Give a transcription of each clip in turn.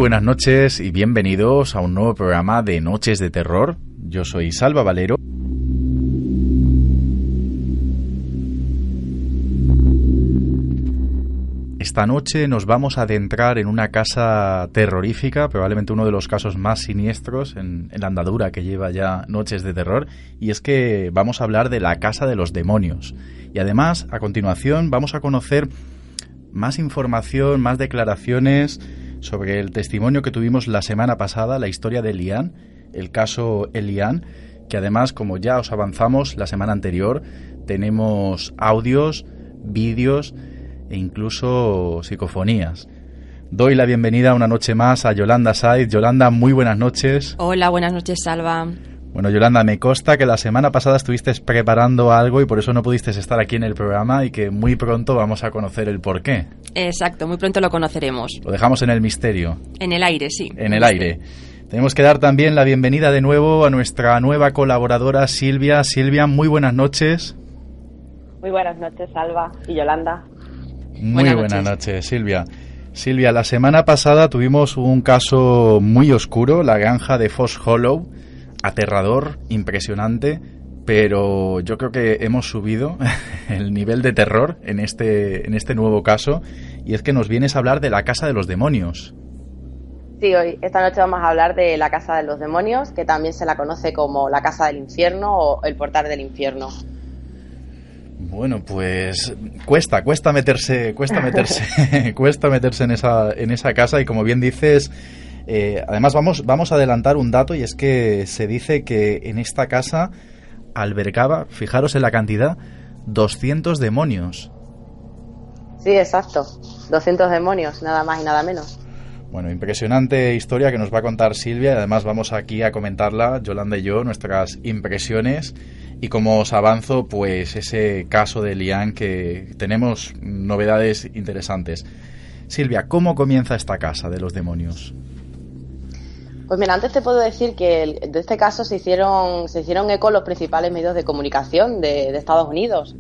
buenas noches y bienvenidos a un nuevo programa de Noches de Terror. Yo soy Salva Valero. Esta noche nos vamos a adentrar en una casa terrorífica, probablemente uno de los casos más siniestros en la andadura que lleva ya Noches de Terror, y es que vamos a hablar de la Casa de los Demonios. Y además, a continuación, vamos a conocer más información, más declaraciones sobre el testimonio que tuvimos la semana pasada, la historia de Elian, el caso Elian, que además, como ya os avanzamos la semana anterior, tenemos audios, vídeos e incluso psicofonías. Doy la bienvenida una noche más a Yolanda Saiz. Yolanda, muy buenas noches. Hola, buenas noches, Salva. Bueno, Yolanda, me consta que la semana pasada estuviste preparando algo y por eso no pudiste estar aquí en el programa y que muy pronto vamos a conocer el porqué. Exacto, muy pronto lo conoceremos. Lo dejamos en el misterio. En el aire, sí. En el aire. Tenemos que dar también la bienvenida de nuevo a nuestra nueva colaboradora, Silvia. Silvia, muy buenas noches. Muy buenas noches, Salva y Yolanda. Muy buenas noches, Silvia. Silvia, la semana pasada tuvimos un caso muy oscuro, la granja de Foss Hollow, aterrador, impresionante, pero yo creo que hemos subido el nivel de terror en este nuevo caso, y es que nos vienes a hablar de la Casa de los Demonios. Sí, esta noche vamos a hablar de la Casa de los Demonios, que también se la conoce como la Casa del Infierno o el Portal del Infierno. Bueno, pues cuesta meterse en esa casa, y como bien dices, además vamos a adelantar un dato, y es que se dice que en esta casa albergaba, fijaros en la cantidad, 200 demonios. Sí, exacto, 200 demonios, nada más y nada menos. Bueno, impresionante historia que nos va a contar Silvia, y además vamos aquí a comentarla, Yolanda y yo, nuestras impresiones. Y como os avanzo, pues ese caso de Elian, que tenemos novedades interesantes. Silvia, ¿cómo comienza esta Casa de los Demonios? Pues mira, antes te puedo decir que de este caso se hicieron eco los principales medios de comunicación de Estados Unidos,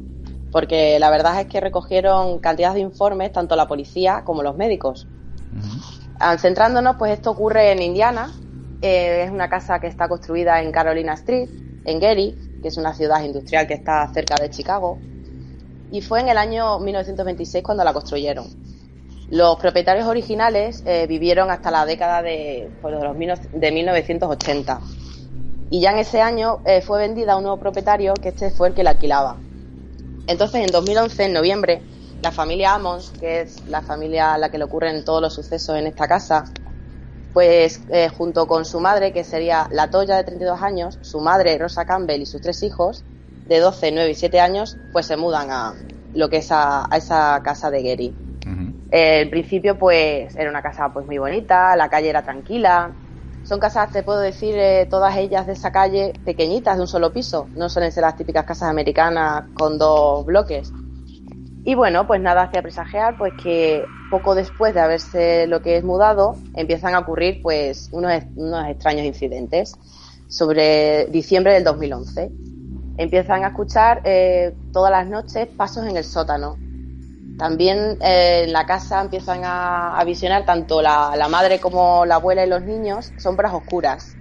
porque la verdad es que recogieron cantidad de informes, tanto la policía como los médicos. Centrándonos, pues esto ocurre en Indiana, es una casa que está construida en Carolina Street, en Gary, que es una ciudad industrial que está cerca de Chicago, y fue en el año 1926 cuando la construyeron. Los propietarios originales vivieron hasta la década de 1980, y ya en ese año fue vendida a un nuevo propietario, que este fue el que la alquilaba. Entonces, en 2011, en noviembre, la familia Ammons, que es la familia a la que le ocurren todos los sucesos en esta casa, pues junto con su madre, que sería la Toya, de 32 años, su madre Rosa Campbell y sus 3 hijos de 12, 9 y 7 años, pues se mudan a lo que es a esa casa de Gary. En principio, pues era una casa pues muy bonita, la calle era tranquila. Son casas, te puedo decir, todas ellas de esa calle, pequeñitas, de un solo piso. No suelen ser las típicas casas americanas con 2 bloques. Y bueno, pues nada hacía presagiar pues que poco después de haberse lo que es mudado, empiezan a ocurrir pues unos extraños incidentes. Sobre diciembre del 2011 empiezan a escuchar todas las noches pasos en el sótano. También en la casa empiezan a visionar tanto la madre como la abuela y los niños sombras oscuras.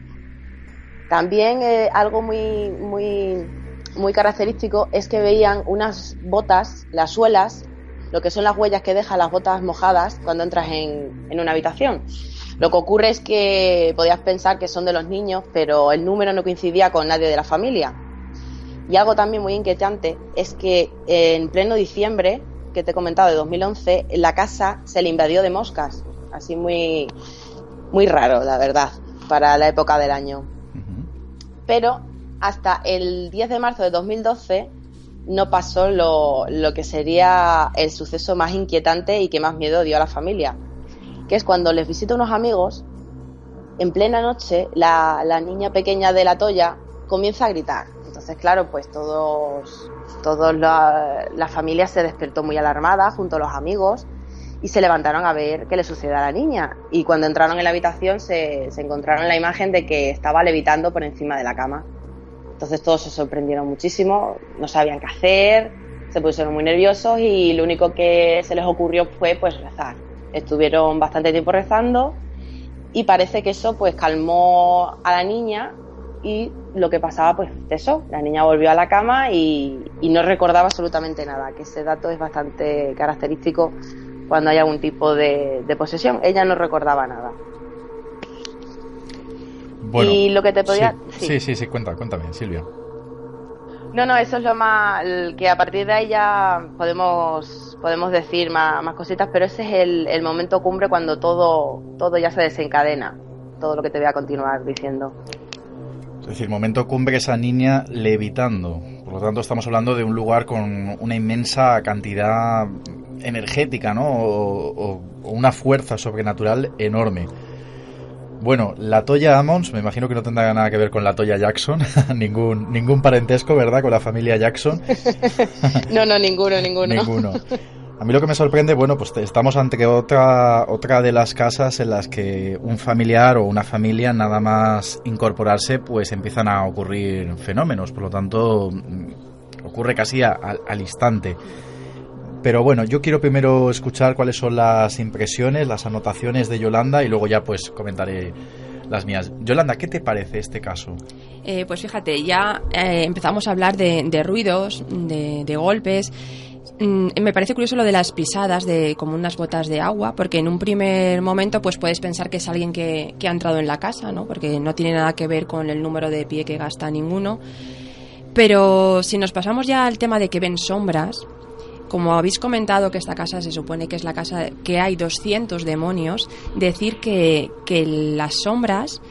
También algo muy característico es que veían unas botas, las suelas, lo que son las huellas que dejan las botas mojadas cuando entras en una habitación. Lo que ocurre es que podías pensar que son de los niños, pero el número no coincidía con nadie de la familia. Y algo también muy inquietante es que en pleno diciembre, que te he comentado, de 2011, la casa se le invadió de moscas. Así muy raro, la verdad, para la época del año. Pero hasta el 10 de marzo de 2012 no pasó lo que sería el suceso más inquietante y que más miedo dio a la familia, que es cuando les visita unos amigos, en plena noche, la niña pequeña de la Toya comienza a gritar. Entonces, claro, pues la familia se despertó muy alarmada junto a los amigos y se levantaron a ver qué le sucedía a la niña. Y cuando entraron en la habitación se encontraron la imagen de que estaba levitando por encima de la cama. Entonces todos se sorprendieron muchísimo, no sabían qué hacer, se pusieron muy nerviosos y lo único que se les ocurrió fue pues rezar. Estuvieron bastante tiempo rezando y parece que eso pues calmó a la niña y lo que pasaba pues eso, la niña volvió a la cama y no recordaba absolutamente nada, que ese dato es bastante característico cuando hay algún tipo de posesión. Ella no recordaba nada. Bueno, y lo que te podía... Sí, cuéntame, Silvia. No, eso es lo más... que a partir de ahí ya podemos decir más cositas, pero ese es el momento cumbre cuando todo ya se desencadena, todo lo que te voy a continuar diciendo. Es decir, momento cumbre, esa niña levitando. Por lo tanto, estamos hablando de un lugar con una inmensa cantidad energética, ¿no? O una fuerza sobrenatural enorme. Bueno, la Toya Ammons, me imagino que no tendrá nada que ver con la Toya Jackson, ningún parentesco, ¿verdad?, con la familia Jackson. No, ninguno. Ninguno. A mí lo que me sorprende, bueno, pues estamos ante otra de las casas en las que un familiar o una familia, nada más incorporarse, pues empiezan a ocurrir fenómenos. Por lo tanto, ocurre casi al instante. Pero bueno, yo quiero primero escuchar cuáles son las impresiones, las anotaciones de Yolanda y luego ya pues comentaré las mías. Yolanda, ¿qué te parece este caso? Pues fíjate, ya empezamos a hablar de ruidos, de golpes. Me parece curioso lo de las pisadas, de como unas gotas de agua, porque en un primer momento pues puedes pensar que es alguien que ha entrado en la casa, ¿no? Porque no tiene nada que ver con el número de pie que gasta ninguno. Pero si nos pasamos ya al tema de que ven sombras, como habéis comentado que esta casa se supone que es la casa que hay 200 demonios, decir que las sombras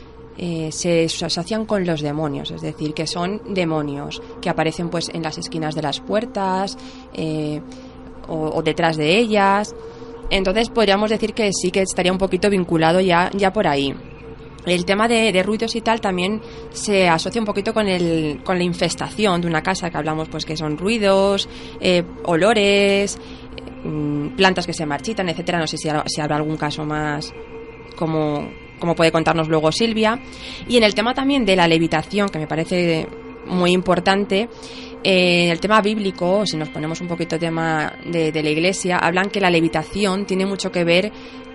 se asocian con los demonios, es decir, que son demonios que aparecen pues en las esquinas de las puertas o detrás de ellas. Entonces podríamos decir que sí que estaría un poquito vinculado ya por ahí. El tema de ruidos y tal también se asocia un poquito con la infestación de una casa, que hablamos pues que son ruidos, olores, plantas que se marchitan, etcétera. No sé si habrá algún caso más como puede contarnos luego Silvia. Y en el tema también de la levitación, que me parece muy importante, el tema bíblico, si nos ponemos un poquito tema de la iglesia, hablan que la levitación tiene mucho que ver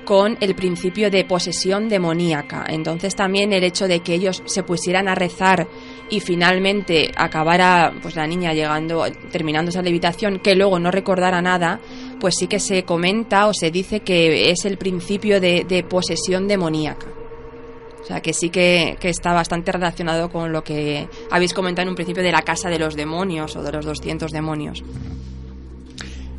con el principio de posesión demoníaca. Entonces también el hecho de que ellos se pusieran a rezar y finalmente acabara pues la niña terminando esa levitación, que luego no recordara nada, pues sí que se comenta o se dice que es el principio de posesión demoníaca. O sea que sí que está bastante relacionado con lo que habéis comentado en un principio de la casa de los demonios o de los 200 demonios.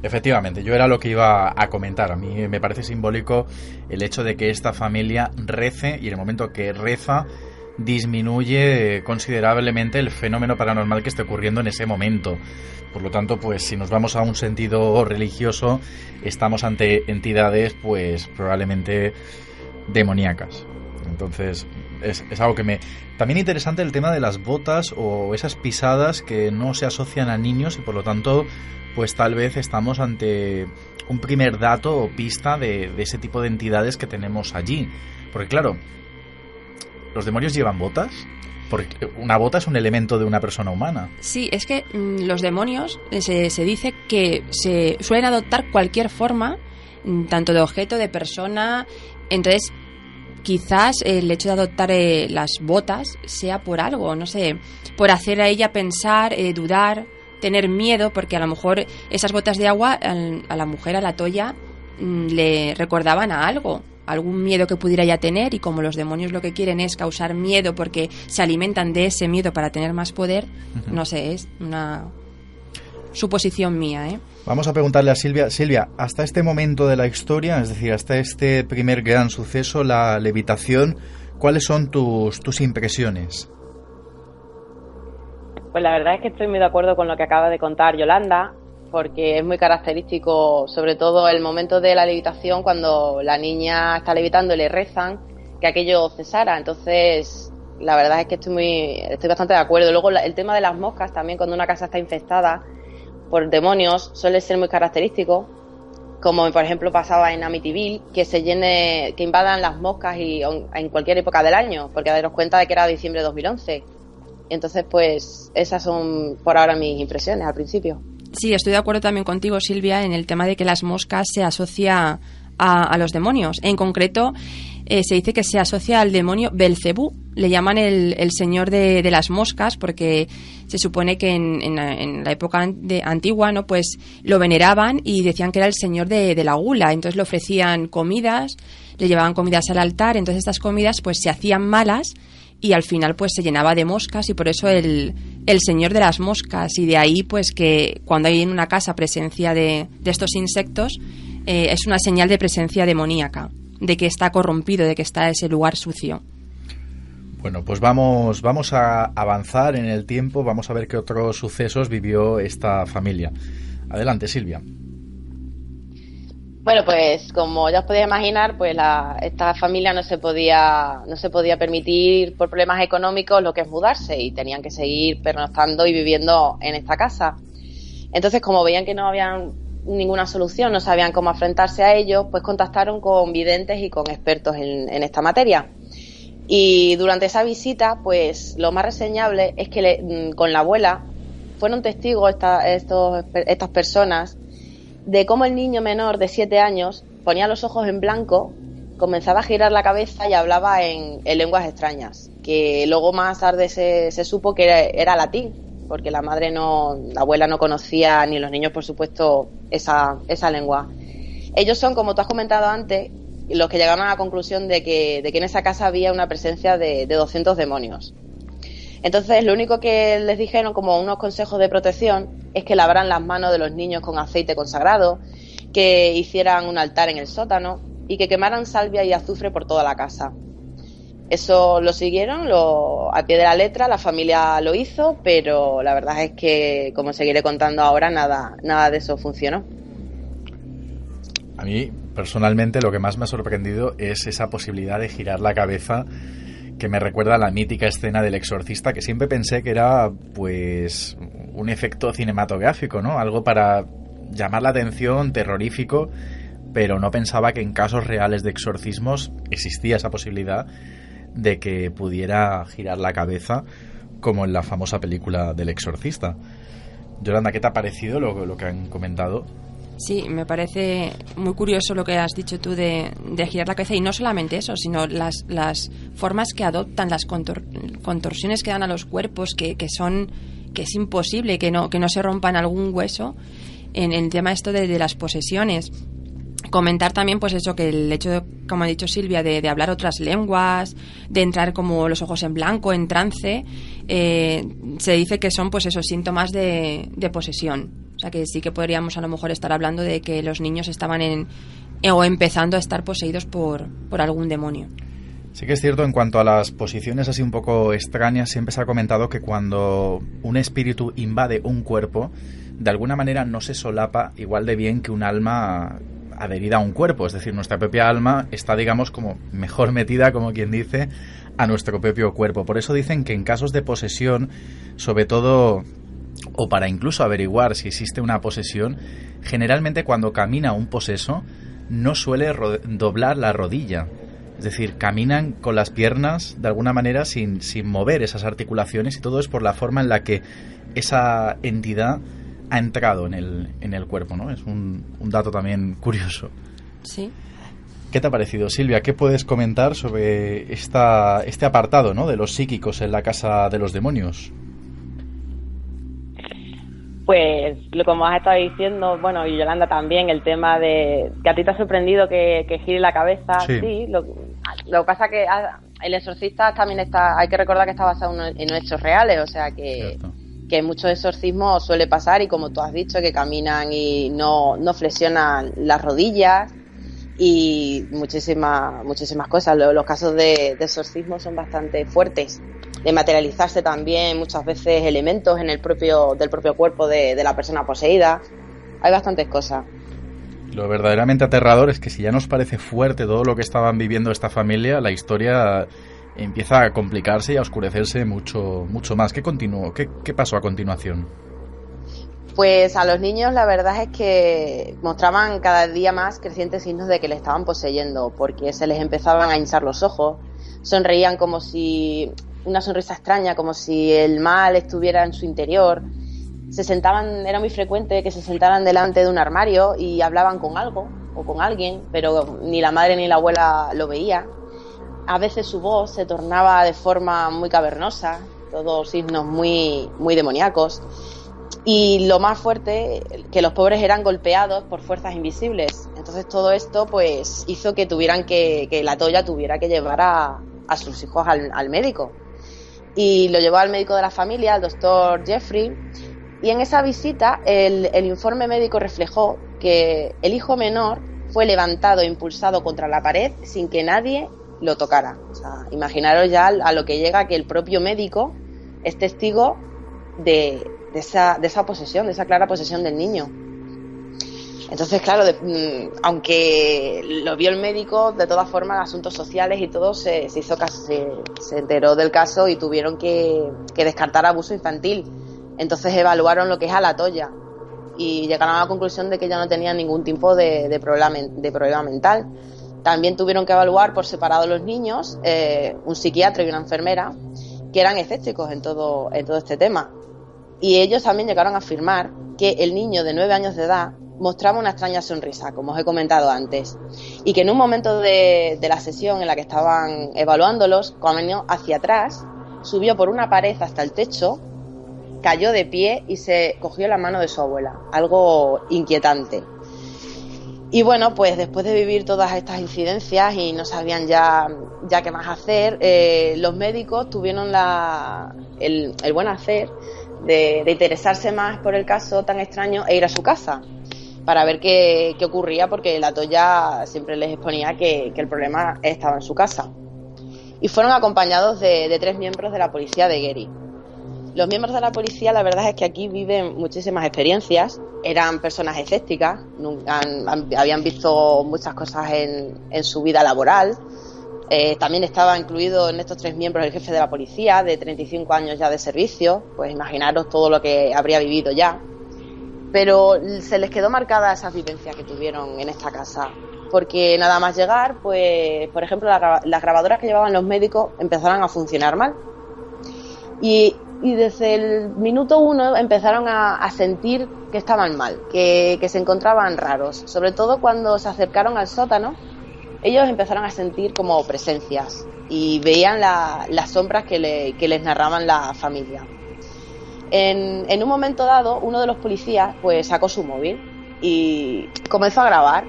Efectivamente, yo era lo que iba a comentar. A mí me parece simbólico el hecho de que esta familia rece y en el momento que reza disminuye considerablemente el fenómeno paranormal que esté ocurriendo en ese momento. Por lo tanto, pues si nos vamos a un sentido religioso, estamos ante entidades pues probablemente demoníacas. Entonces es algo que me... También interesante el tema de las botas o esas pisadas que no se asocian a niños y por lo tanto pues tal vez estamos ante un primer dato o pista de ese tipo de entidades que tenemos allí. Porque claro, ¿los demonios llevan botas? Porque una bota es un elemento de una persona humana. Sí, es que los demonios se dice que se suelen adoptar cualquier forma, tanto de objeto, de persona. Entonces quizás el hecho de adoptar las botas sea por algo, no sé, por hacer a ella pensar, dudar, tener miedo, porque a lo mejor esas botas de agua a la mujer, a la Toya, le recordaban a algo, algún miedo que pudiera ya tener, y como los demonios lo que quieren es causar miedo porque se alimentan de ese miedo para tener más poder, no sé, es una suposición mía, ¿eh? Vamos a preguntarle a Silvia. Silvia, hasta este momento de la historia, es decir, hasta este primer gran suceso, la levitación, ¿cuáles son tus impresiones? Pues la verdad es que estoy muy de acuerdo con lo que acaba de contar Yolanda, porque es muy característico, sobre todo el momento de la levitación, cuando la niña está levitando y le rezan, que aquello cesara. Entonces, la verdad es que estoy bastante de acuerdo. Luego, el tema de las moscas también, cuando una casa está infestada por demonios, suele ser muy característico, como por ejemplo pasaba en Amityville, que invadan las moscas y en cualquier época del año, porque daros cuenta de que era diciembre de 2011. Entonces, pues esas son por ahora mis impresiones al principio. Sí, estoy de acuerdo también contigo, Silvia, en el tema de que las moscas se asocia a los demonios. En concreto, se dice que se asocia al demonio Belcebú. Le llaman el señor de las moscas porque se supone que en la época antigua, ¿no? Pues lo veneraban y decían que era el señor de la gula. Entonces le ofrecían comidas, le llevaban comidas al altar. Entonces estas comidas pues se hacían malas y al final pues se llenaba de moscas, y por eso el señor de las moscas. Y de ahí pues que cuando hay en una casa presencia de estos insectos, es una señal de presencia demoníaca, de que está corrompido, de que está ese lugar sucio. Bueno, pues vamos a avanzar en el tiempo, vamos a ver qué otros sucesos vivió esta familia. Adelante, Silvia. Bueno, pues como ya os podéis imaginar, pues esta familia no se podía permitir por problemas económicos lo que es mudarse, y tenían que seguir pernoctando y viviendo en esta casa. Entonces, como veían que no había ninguna solución, no sabían cómo enfrentarse a ello, pues contactaron con videntes y con expertos en esta materia. Y durante esa visita, pues lo más reseñable es que con la abuela fueron testigos estas personas de cómo el niño menor de 7 años ponía los ojos en blanco, comenzaba a girar la cabeza y hablaba en lenguas extrañas, que luego más tarde se supo que era latín, porque la abuela no conocía, ni los niños por supuesto, esa lengua. Ellos son, como tú has comentado antes, los que llegaron a la conclusión de que en esa casa había una presencia de 200 demonios. Entonces, lo único que les dijeron como unos consejos de protección es que lavaran las manos de los niños con aceite consagrado, que hicieran un altar en el sótano y que quemaran salvia y azufre por toda la casa. Eso lo siguieron al pie de la letra, la familia lo hizo, pero la verdad es que, como seguiré contando ahora, nada de eso funcionó. A mí, personalmente, lo que más me ha sorprendido es esa posibilidad de girar la cabeza, que me recuerda a la mítica escena del Exorcista, que siempre pensé que era pues un efecto cinematográfico, ¿no? Algo para llamar la atención, terrorífico, pero no pensaba que en casos reales de exorcismos existía esa posibilidad de que pudiera girar la cabeza, como en la famosa película del Exorcista. Yolanda, ¿qué te ha parecido lo que han comentado? Sí, me parece muy curioso lo que has dicho tú de girar la cabeza, y no solamente eso, sino las formas que adoptan, las contorsiones que dan a los cuerpos, que es imposible que no se rompan algún hueso en el tema esto de las posesiones. Comentar también pues eso, que el hecho de, como ha dicho Silvia, de hablar otras lenguas, de entrar como los ojos en blanco, en trance, se dice que son pues esos síntomas de posesión. O sea que sí que podríamos a lo mejor estar hablando de que los niños estaban o empezando a estar poseídos por algún demonio. Sí que es cierto, en cuanto a las posiciones así un poco extrañas, siempre se ha comentado que cuando un espíritu invade un cuerpo, de alguna manera no se solapa igual de bien que un alma adherida a un cuerpo. Es decir, nuestra propia alma está, digamos, como mejor metida, como quien dice, a nuestro propio cuerpo. Por eso dicen que en casos de posesión, sobre todo, o para incluso averiguar si existe una posesión, generalmente cuando camina un poseso no suele doblar la rodilla. Es decir, caminan con las piernas de alguna manera sin mover esas articulaciones, y todo es por la forma en la que esa entidad ha entrado en el cuerpo, ¿no? Es un dato también curioso. Sí. ¿Qué te ha parecido, Silvia? ¿Qué puedes comentar sobre este apartado, ¿no?, de los psíquicos en la casa de los demonios? Pues, como has estado diciendo, bueno, y Yolanda también, el tema de que a ti te ha sorprendido que gire la cabeza. Sí, lo que pasa que El Exorcista también hay que recordar que está basado en hechos reales, o sea que muchos exorcismos suele pasar, y como tú has dicho, que caminan y no flexionan las rodillas, y muchísimas cosas. Los casos de exorcismo son bastante fuertes, de materializarse también muchas veces elementos del propio cuerpo de la persona poseída. Hay bastantes cosas. Lo verdaderamente aterrador es que, si ya nos parece fuerte todo lo que estaban viviendo esta familia, la historia empieza a complicarse y a oscurecerse mucho más. ¿Qué pasó a continuación? Pues a los niños la verdad es que mostraban cada día más crecientes signos de que le estaban poseyendo, porque se les empezaban a hinchar los ojos, sonreían como si una sonrisa extraña, como si el mal estuviera en su interior. Era muy frecuente que se sentaran delante de un armario y hablaban con algo o con alguien, pero ni la madre ni la abuela lo veía. A veces su voz se tornaba de forma muy cavernosa, todos signos muy, muy demoníacos. Y lo más fuerte, que los pobres eran golpeados por fuerzas invisibles. Entonces todo esto pues hizo que la Toya tuviera que llevar a sus hijos al médico. Y lo llevó al médico de la familia, al doctor Jeffrey. Y en esa visita el informe médico reflejó que el hijo menor fue levantado e impulsado contra la pared sin que nadie lo tocara. O sea, imaginaros ya a lo que llega, que el propio médico es testigo de esa posesión, de esa clara posesión del niño. Entonces, claro, aunque lo vio el médico, de todas formas, asuntos sociales y todo se enteró del caso y tuvieron que descartar abuso infantil. Entonces evaluaron lo que es a la Toya y llegaron a la conclusión de que ella no tenía ningún tipo de problema mental. También tuvieron que evaluar por separado los niños, un psiquiatra y una enfermera, que eran escépticos en todo este tema. Y ellos también llegaron a afirmar que el niño de 9 años de edad mostraba una extraña sonrisa, como os he comentado antes, y que en un momento de la sesión en la que estaban evaluándolos, caminó hacia atrás, subió por una pared hasta el techo, cayó de pie y se cogió la mano de su abuela, algo inquietante. Y bueno, pues después de vivir todas estas incidencias y no sabían ya qué más hacer, los médicos tuvieron el buen hacer de interesarse más por el caso tan extraño e ir a su casa para ver qué ocurría, porque la Toya siempre les exponía que el problema estaba en su casa. Y fueron acompañados de 3 miembros de la policía de Gary. Los miembros de la policía, la verdad es que aquí viven muchísimas experiencias, eran personas escépticas, habían visto muchas cosas en su vida laboral. También estaba incluido en estos 3 miembros el jefe de la policía, de 35 años ya de servicio, pues imaginaros todo lo que habría vivido ya. Pero se les quedó marcada esas vivencias que tuvieron en esta casa, porque nada más llegar, pues por ejemplo las grabadoras que llevaban los médicos empezaron a funcionar mal. Y desde el minuto 1 empezaron a sentir que estaban mal, que se encontraban raros, sobre todo cuando se acercaron al sótano. Ellos empezaron a sentir como presencias y veían las sombras que les narraban la familia. En un momento dado, uno de los policías pues sacó su móvil y comenzó a grabar,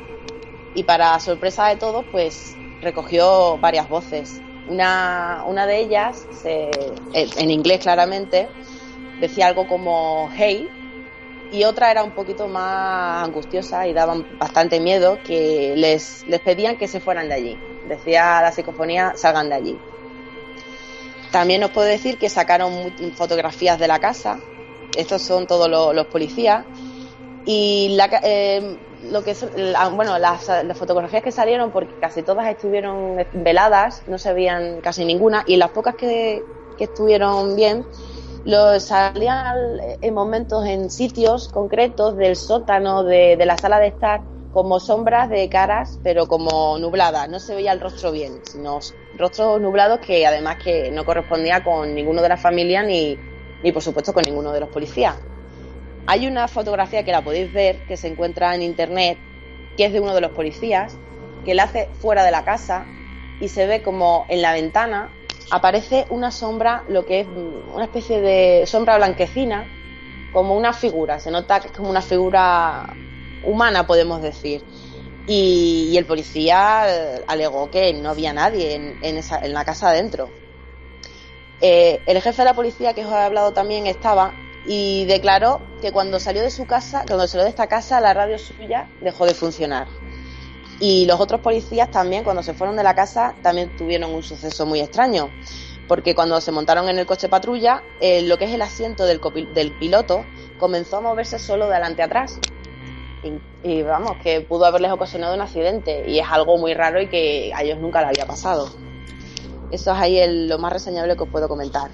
y para sorpresa de todos pues recogió varias voces. Una de ellas, en inglés claramente, decía algo como "hey", y otra era un poquito más angustiosa y daba bastante miedo, que les pedían que se fueran de allí. Decía la psicofonía: "salgan de allí". También os puedo decir que sacaron fotografías de la casa. Estos son todos los policías. Y las fotografías que salieron, porque casi todas estuvieron veladas, no se veían casi ninguna, y las pocas que estuvieron bien, salían en momentos en sitios concretos del sótano, de la sala de estar, como sombras de caras, pero como nubladas. No se veía el rostro bien, sino rostros nublados, que además que no correspondía con ninguno de la familia ni por supuesto con ninguno de los policías. Hay una fotografía que la podéis ver, que se encuentra en internet, que es de uno de los policías, que la hace fuera de la casa, y se ve como en la ventana aparece una sombra, lo que es una especie de sombra blanquecina, como una figura. Se nota que es como una figura humana, podemos decir. Y el policía alegó que no había nadie en la casa adentro. El jefe de la policía, que os he hablado también, estaba, y declaró que cuando salió de esta casa, la radio suya dejó de funcionar. Y los otros policías también, cuando se fueron de la casa, también tuvieron un suceso muy extraño, porque cuando se montaron en el coche patrulla, lo que es el asiento del piloto comenzó a moverse solo de adelante a atrás. Y vamos, que pudo haberles ocasionado un accidente, y es algo muy raro y que a ellos nunca le había pasado. Eso es ahí lo más reseñable que os puedo comentar.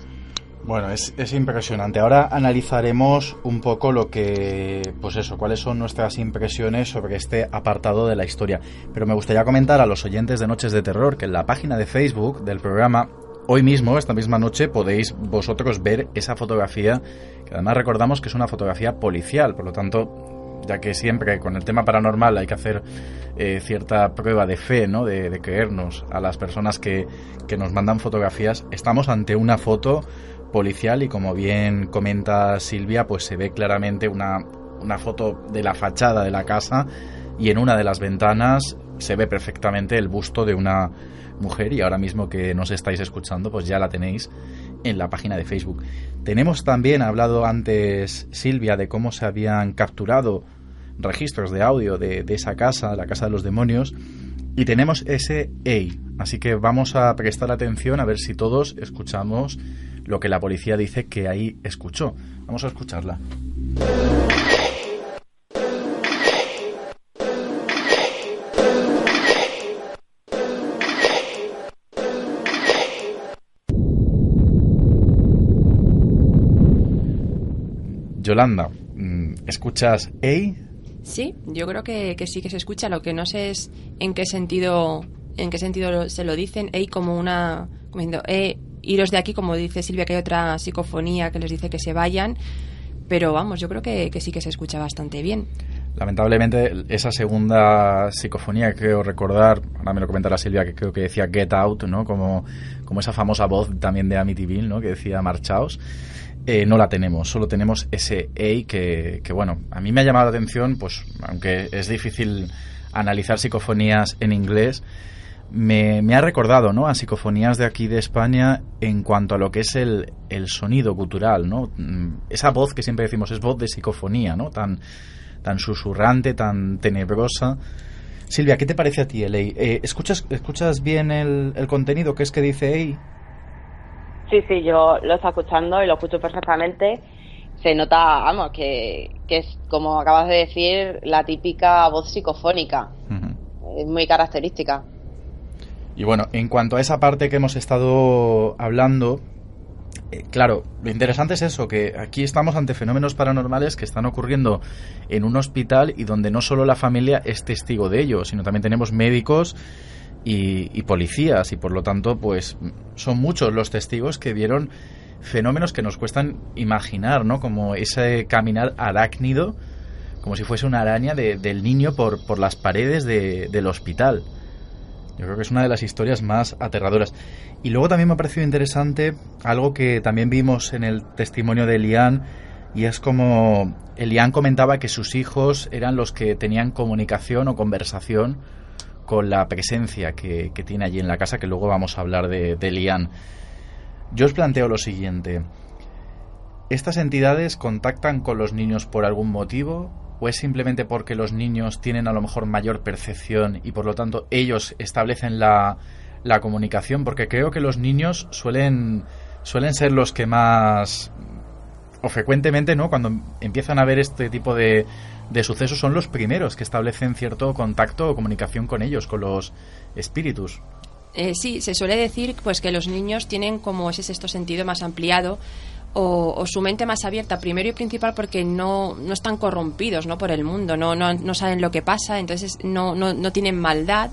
Bueno, es impresionante. Ahora analizaremos un poco cuáles son nuestras impresiones sobre este apartado de la historia. Pero me gustaría comentar a los oyentes de Noches de Terror que en la página de Facebook del programa, hoy mismo, esta misma noche, podéis vosotros ver esa fotografía, que además recordamos que es una fotografía policial, por lo tanto ya que siempre con el tema paranormal hay que hacer cierta prueba de fe, ¿no? De creernos a las personas que nos mandan fotografías. Estamos ante una foto policial y, como bien comenta Silvia, pues se ve claramente una foto de la fachada de la casa, y en una de las ventanas se ve perfectamente el busto de una mujer, y ahora mismo que nos estáis escuchando pues ya la tenéis en la página de Facebook. Tenemos también, ha hablado antes Silvia de cómo se habían capturado registros de audio de esa casa, la casa de los demonios, y tenemos ese EI, así que vamos a prestar atención a ver si todos escuchamos lo que la policía dice que ahí escuchó. Vamos a escucharla. Yolanda, ¿escuchas EI? Sí, yo creo que sí que se escucha. Lo que no sé es en qué sentido se lo dicen. EI como diciendo, iros de aquí, como dice Silvia, que hay otra psicofonía que les dice que se vayan. Pero vamos, yo creo que sí que se escucha bastante bien. Lamentablemente, esa segunda psicofonía, creo recordar, ahora me lo comentará Silvia, que creo que decía Get Out, ¿no? Como esa famosa voz también de Amityville, ¿no? Que decía Marchaos. No la tenemos, solo tenemos ese EI que bueno, a mí me ha llamado la atención, pues aunque es difícil analizar psicofonías en inglés, me ha recordado, ¿no?, a psicofonías de aquí de España en cuanto a lo que es el sonido gutural, ¿no? Esa voz que siempre decimos es voz de psicofonía, ¿no? Tan susurrante, tan tenebrosa. Silvia, ¿qué te parece a ti el EI? ¿Escuchas bien el contenido? ¿Qué es que dice EI? Sí, yo lo estoy escuchando y lo escucho perfectamente. Se nota, vamos, que es, como acabas de decir, la típica voz psicofónica. Uh-huh. Es muy característica. Y bueno, en cuanto a esa parte que hemos estado hablando, claro, lo interesante es eso, que aquí estamos ante fenómenos paranormales que están ocurriendo en un hospital y donde no solo la familia es testigo de ello, sino también tenemos médicos y policías, y por lo tanto pues son muchos los testigos que vieron fenómenos que nos cuestan imaginar, ¿no? Como ese caminar arácnido, como si fuese una araña del niño por las paredes del hospital. Yo creo que es una de las historias más aterradoras. Y luego también me ha parecido interesante algo que también vimos en el testimonio de Elian, y es como Elian comentaba que sus hijos eran los que tenían comunicación o conversación con la presencia que tiene allí en la casa, que luego vamos a hablar de Elian. Yo os planteo lo siguiente: ¿estas entidades contactan con los niños por algún motivo? ¿O es simplemente porque los niños tienen a lo mejor mayor percepción y por lo tanto ellos establecen la comunicación? Porque creo que los niños suelen ser los que más, o frecuentemente, ¿no?, cuando empiezan a ver este tipo de sucesos, son los primeros que establecen cierto contacto o comunicación con ellos, con los espíritus. Sí, se suele decir pues que los niños tienen como ese sexto sentido más ampliado, o su mente más abierta, primero y principal porque no están corrompidos, ¿no?, por el mundo, no saben lo que pasa, entonces no tienen maldad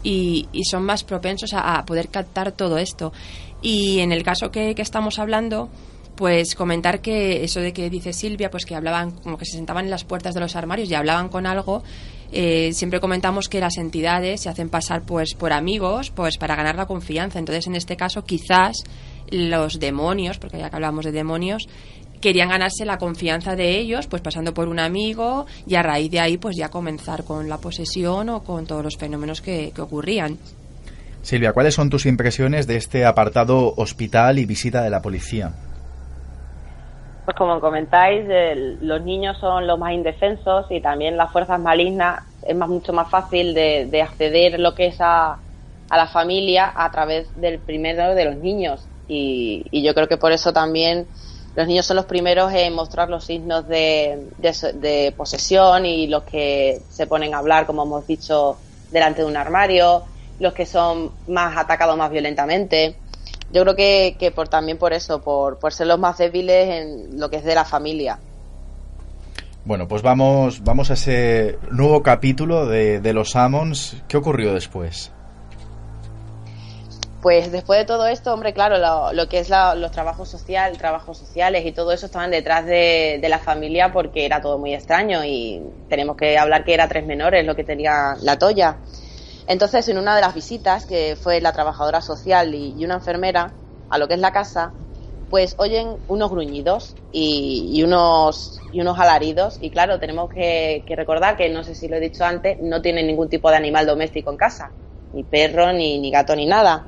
y son más propensos a poder captar todo esto. Y en el caso que estamos hablando, pues comentar que eso de que dice Silvia, pues que hablaban, como que se sentaban en las puertas de los armarios y hablaban con algo. Siempre comentamos que las entidades se hacen pasar pues por amigos, pues para ganar la confianza. Entonces, en este caso, quizás los demonios, porque ya que hablamos de demonios, querían ganarse la confianza de ellos, pues pasando por un amigo, y a raíz de ahí pues ya comenzar con la posesión o con todos los fenómenos que ocurrían. Silvia, ¿cuáles son tus impresiones de este apartado hospital y visita de la policía? Pues como comentáis, los niños son los más indefensos y también las fuerzas malignas es mucho más fácil de acceder lo que es a la familia a través del primero de los niños. Y yo creo que por eso también los niños son los primeros en mostrar los signos de posesión, y los que se ponen a hablar, como hemos dicho, delante de un armario, los que son más atacados más violentamente. Yo creo que también por eso, por ser los más débiles en lo que es de la familia. Bueno, pues vamos a ese nuevo capítulo de los Ammons. ¿Qué ocurrió después? Pues después de todo esto, hombre, claro, lo que es los trabajos sociales y todo eso estaban detrás de la familia porque era todo muy extraño y tenemos que hablar que era 3 menores lo que tenía la Toya. Entonces, en una de las visitas, que fue la trabajadora social y una enfermera a lo que es la casa, pues oyen unos gruñidos y unos alaridos. Y claro, tenemos que recordar que, no sé si lo he dicho antes, no tienen ningún tipo de animal doméstico en casa, ni perro, ni gato, ni nada.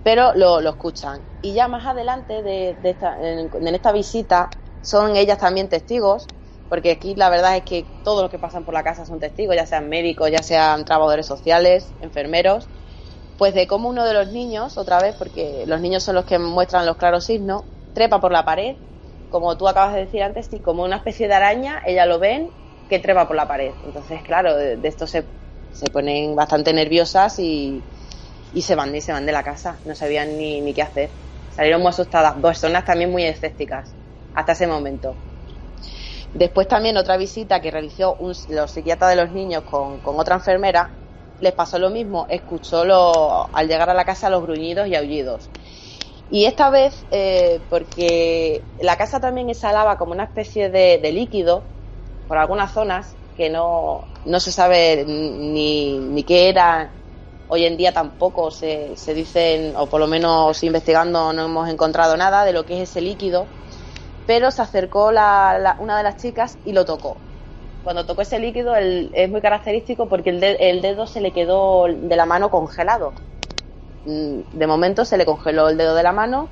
Pero lo escuchan. Y ya más adelante en esta visita son ellas también testigos, porque aquí la verdad es que todos los que pasan por la casa son testigos, ya sean médicos, ya sean trabajadores sociales, enfermeros, pues de cómo uno de los niños, otra vez, porque los niños son los que muestran los claros signos, trepa por la pared, como tú acabas de decir antes, y como una especie de araña, ellas lo ven, que trepa por la pared. Entonces, claro, de esto se ponen bastante nerviosas y se van de la casa, no sabían ni qué hacer. Salieron muy asustadas, personas también muy escépticas hasta ese momento. Después también otra visita que realizó los psiquiatras de los niños con otra enfermera, les pasó lo mismo, escuchó al llegar a la casa los gruñidos y aullidos. Y esta vez, porque la casa también exhalaba como una especie de líquido por algunas zonas que no se sabe ni qué era. Hoy en día tampoco se dicen, o por lo menos investigando no hemos encontrado nada de lo que es ese líquido, pero se acercó una de las chicas y lo tocó. Cuando tocó ese líquido es muy característico porque el dedo se le quedó de la mano congelado. De momento se le congeló el dedo de la mano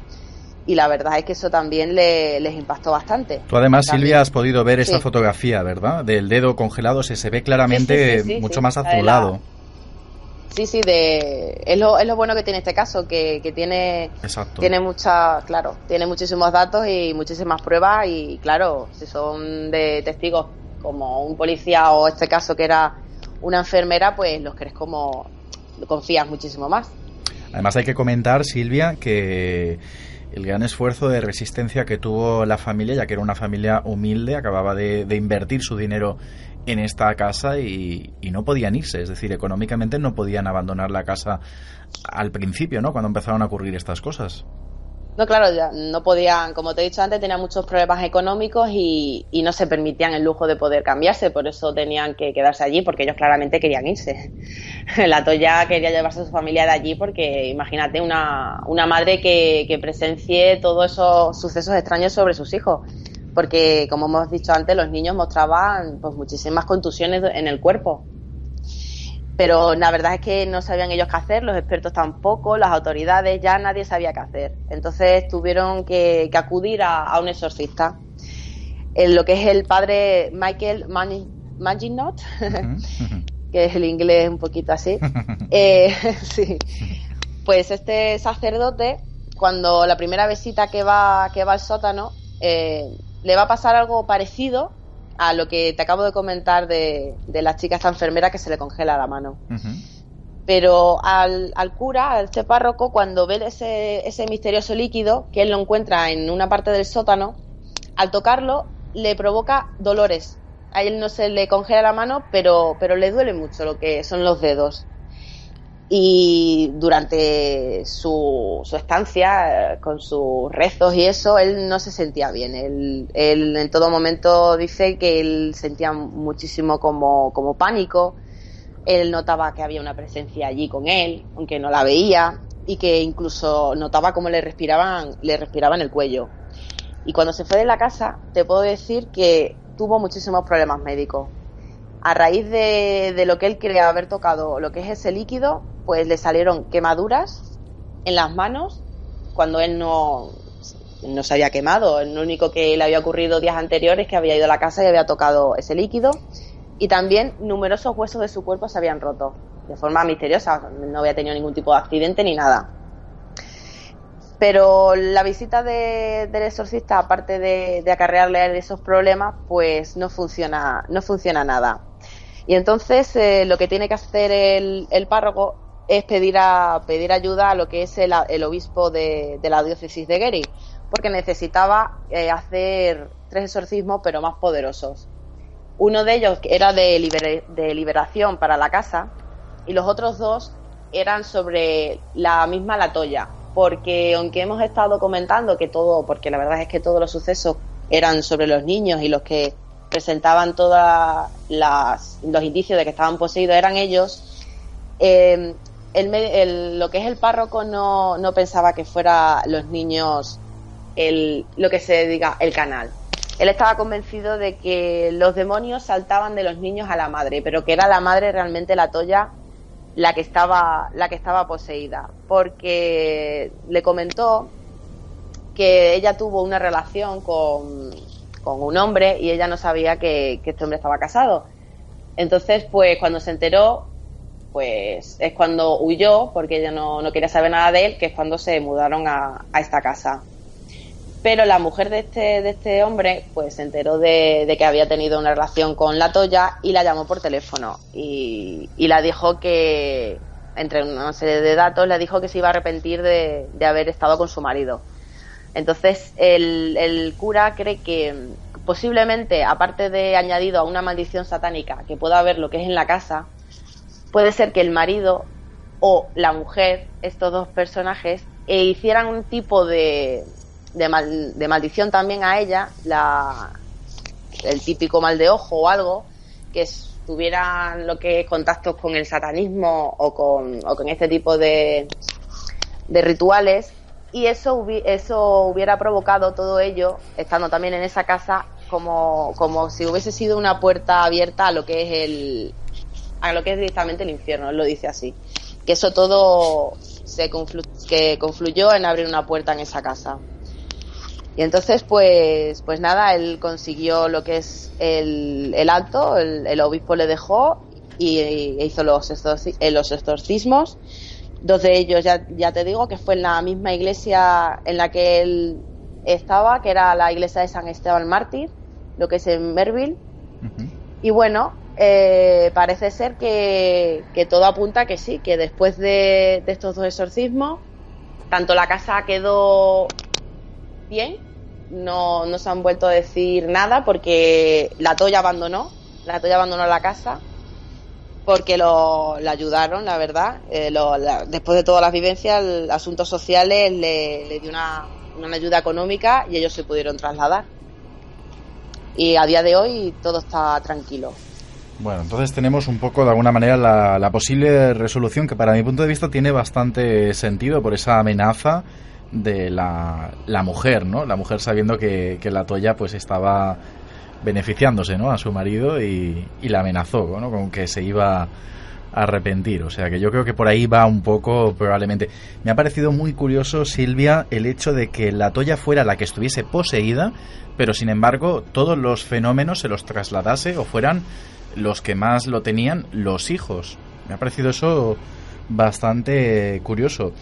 y la verdad es que eso también les impactó bastante. Tú además, también, Silvia, has podido ver esa sí. fotografía, ¿verdad? Del dedo congelado, se ve claramente mucho más azulado. Sí, es lo bueno que tiene este caso, que tiene, Exacto. tiene tiene muchísimos datos y muchísimas pruebas y claro, si son de testigos como un policía o este caso que era una enfermera, pues los crees como, confías muchísimo más. Además hay que comentar, Silvia, que el gran esfuerzo de resistencia que tuvo la familia, ya que era una familia humilde, acababa de invertir su dinero en esta casa y no podían irse, es decir, económicamente no podían abandonar la casa al principio, ¿no? Cuando empezaron a ocurrir estas cosas. No, claro, ya no podían, como te he dicho antes, tenían muchos problemas económicos y no se permitían el lujo de poder cambiarse, por eso tenían que quedarse allí, porque ellos claramente querían irse. La Toya quería llevarse a su familia de allí porque, imagínate, una madre que presencie todos esos sucesos extraños sobre sus hijos, porque, como hemos dicho antes, los niños mostraban pues muchísimas contusiones en el cuerpo. Pero la verdad es que no sabían ellos qué hacer, los expertos tampoco, las autoridades, ya nadie sabía qué hacer. Entonces tuvieron que acudir a un exorcista. Lo que es el padre Michael Maginot, que es el inglés un poquito así. Sí. Pues este sacerdote, cuando la primera visita que va al sótano, le va a pasar algo parecido a lo que te acabo de comentar de la chica esta enfermera que se le congela la mano. Pero al cura, a este párroco, cuando ve ese misterioso líquido, que él lo encuentra en una parte del sótano, al tocarlo le provoca dolores. A él no se le congela la mano, pero le duele mucho lo que son los dedos. Y durante su estancia con sus rezos y eso, él no se sentía bien. Él en todo momento dice que él sentía muchísimo como pánico. Él notaba que había una presencia allí con él, aunque no la veía, y que incluso notaba cómo le respiraban en el cuello. Y cuando se fue de la casa, te puedo decir que tuvo muchísimos problemas médicos. A raíz de lo que él cree haber tocado, lo que es ese líquido, pues le salieron quemaduras en las manos cuando él no se había quemado. Lo único que le había ocurrido días anteriores es que había ido a la casa y había tocado ese líquido, y también numerosos huesos de su cuerpo se habían roto de forma misteriosa. No había tenido ningún tipo de accidente ni nada. Pero la visita del exorcista, aparte de acarrearle esos problemas, pues no funciona nada. Y entonces lo que tiene que hacer el párroco es pedir ayuda a lo que es el obispo de la diócesis de Gary, porque necesitaba hacer 3 exorcismos, pero más poderosos. Uno de ellos era de liberación para la casa, y los otros 2 eran sobre la misma La Toya, porque aunque hemos estado comentando que todo, porque la verdad es que todos los sucesos eran sobre los niños y los que presentaban todos los indicios de que estaban poseídos eran ellos, lo que es el párroco no pensaba que fuera los niños lo que se diga el canal. Él estaba convencido de que los demonios saltaban de los niños a la madre, pero que era la madre realmente La Toya la que estaba poseída, porque le comentó que ella tuvo una relación con un hombre y ella no sabía que este hombre estaba casado. Entonces, pues cuando se enteró, pues es cuando huyó, porque ella no quería saber nada de él, que es cuando se mudaron a esta casa. Pero la mujer de este hombre pues se enteró de que había tenido una relación con La Toya y la llamó por teléfono y la dijo que, entre una serie de datos, le dijo que se iba a arrepentir de haber estado con su marido. Entonces el cura cree que posiblemente, aparte de añadido a una maldición satánica que pueda haber lo que es en la casa, puede ser que el marido o la mujer, estos dos personajes, hicieran un tipo de maldición también a ella, el típico mal de ojo o algo, que tuvieran lo que es contactos con el satanismo o con este tipo de rituales, y eso hubiera provocado todo ello, estando también en esa casa, como si hubiese sido una puerta abierta a lo que es directamente el infierno. Él lo dice así, que eso todo que confluyó en abrir una puerta en esa casa. Y entonces pues nada, él consiguió lo que es el acto, el obispo le dejó y hizo los exorcismos. Dos de ellos ya te digo que fue en la misma iglesia en la que él estaba, que era la iglesia de San Esteban Mártir, lo que es en Merville. Uh-huh. Y bueno, parece ser que todo apunta que sí, que después de estos dos exorcismos, tanto la casa quedó bien, no se han vuelto a decir nada, porque La Toya abandonó la casa, porque la ayudaron, la verdad, después de todas las vivencias, asuntos sociales le dio una ayuda económica y ellos se pudieron trasladar, y a día de hoy todo está tranquilo. Bueno, entonces tenemos un poco, de alguna manera, la posible resolución, que para mi punto de vista tiene bastante sentido por esa amenaza de la mujer, ¿no? La mujer sabiendo que La Toya pues estaba beneficiándose, ¿no?, a su marido y la amenazó, ¿no?, con que se iba a arrepentir. O sea que yo creo que por ahí va un poco, probablemente. Me ha parecido muy curioso, Silvia, el hecho de que La Toya fuera la que estuviese poseída, pero sin embargo todos los fenómenos se los trasladase o fueran los que más lo tenían los hijos. Me ha parecido eso bastante curioso.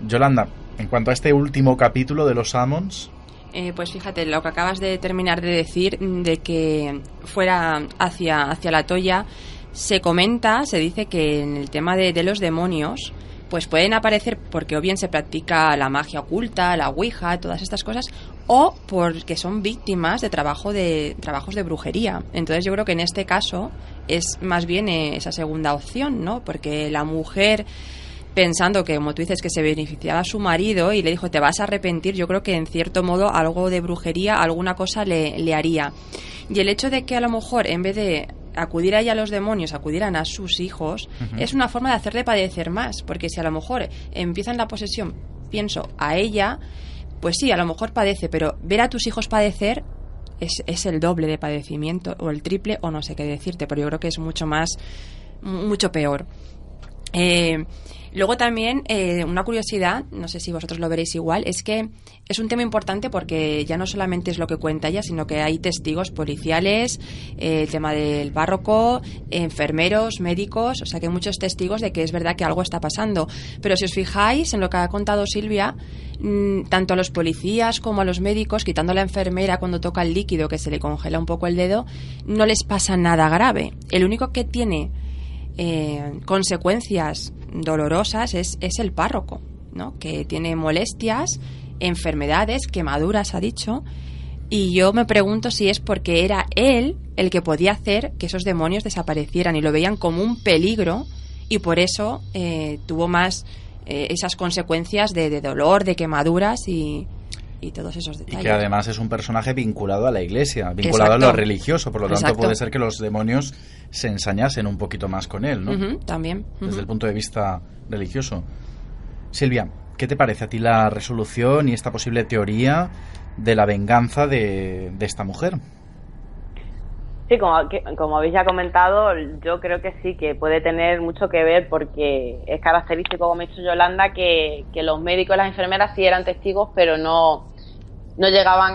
Yolanda, en cuanto a este último capítulo de los Ammons... Pues fíjate, lo que acabas de terminar de decir, de que fuera hacia La Toya, se dice que en el tema de los demonios, pues pueden aparecer porque o bien se practica la magia oculta, la ouija, todas estas cosas, o porque son víctimas de trabajos de brujería. Entonces yo creo que en este caso es más bien esa segunda opción, ¿no? Porque la mujer, pensando que, como tú dices, que se beneficiaba a su marido y le dijo, te vas a arrepentir, yo creo que en cierto modo algo de brujería, alguna cosa le haría. Y el hecho de que a lo mejor, en vez de acudir a ella a los demonios, acudieran a sus hijos, uh-huh, es una forma de hacerle padecer más, porque si a lo mejor empiezan la posesión, pienso, a ella, pues sí, a lo mejor padece, pero ver a tus hijos padecer es el doble de padecimiento, o el triple, o no sé qué decirte, pero yo creo que es mucho peor. Luego también, una curiosidad, no sé si vosotros lo veréis igual, es que es un tema importante porque ya no solamente es lo que cuenta ella, sino que hay testigos policiales, el tema del párroco, enfermeros, médicos, o sea que hay muchos testigos de que es verdad que algo está pasando. Pero si os fijáis en lo que ha contado Silvia, tanto a los policías como a los médicos, quitando a la enfermera cuando toca el líquido que se le congela un poco el dedo, no les pasa nada grave. El único que tiene consecuencias dolorosas es el párroco, ¿no?, que tiene molestias, enfermedades, quemaduras, ha dicho, y yo me pregunto si es porque era él el que podía hacer que esos demonios desaparecieran y lo veían como un peligro y por eso tuvo más esas consecuencias de dolor, de quemaduras y todos esos detalles. Y que además es un personaje vinculado a la iglesia, vinculado Exacto. a lo religioso, por lo tanto Exacto. puede ser que los demonios se ensañasen un poquito más con él, ¿no? También. Desde el punto de vista religioso. Silvia, ¿qué te parece a ti la resolución y esta posible teoría de la venganza de esta mujer? Sí, como habéis ya comentado, yo creo que sí, que puede tener mucho que ver, porque es característico, como ha dicho Yolanda, que los médicos y las enfermeras sí eran testigos, pero no llegaban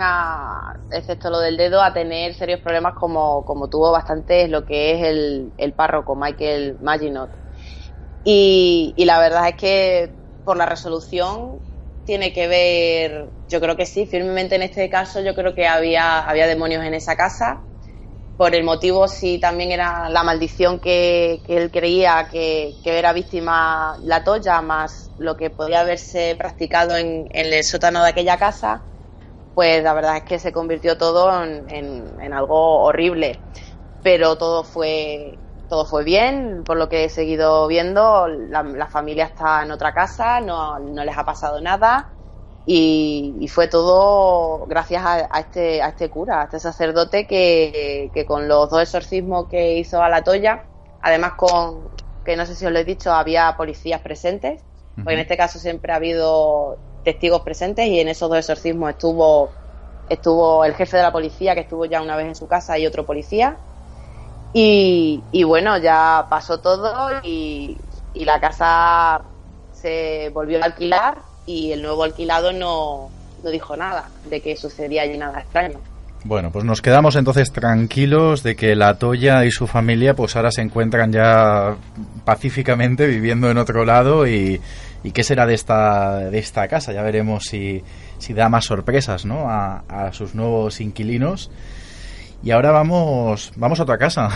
excepto lo del dedo, a tener serios problemas como tuvo bastante lo que es el párroco Michael Maginot. Y la verdad es que por la resolución tiene que ver, yo creo que sí, firmemente en este caso. Yo creo que había demonios en esa casa. Por el motivo, sí, también era la maldición que él creía que era víctima la Toya, más lo que podía haberse practicado en el sótano de aquella casa, pues la verdad es que se convirtió todo en algo horrible. Pero todo fue bien, por lo que he seguido viendo. La familia está en otra casa, no les ha pasado nada. Y fue todo gracias a este cura, a este sacerdote que con los 2 exorcismos que hizo a la Toya, además que no sé si os lo he dicho, había policías presentes, porque en este caso siempre ha habido testigos presentes, y en esos 2 exorcismos estuvo el jefe de la policía, que estuvo ya una vez en su casa, y otro policía, y bueno, ya pasó todo y la casa se volvió a alquilar. Y el nuevo alquilado no dijo nada de que sucedía allí nada extraño. Bueno, pues nos quedamos entonces tranquilos de que la Toya y su familia pues ahora se encuentran ya pacíficamente viviendo en otro lado. Y qué será de esta casa. Ya veremos si da más sorpresas, ¿no? a sus nuevos inquilinos. Y ahora vamos a otra casa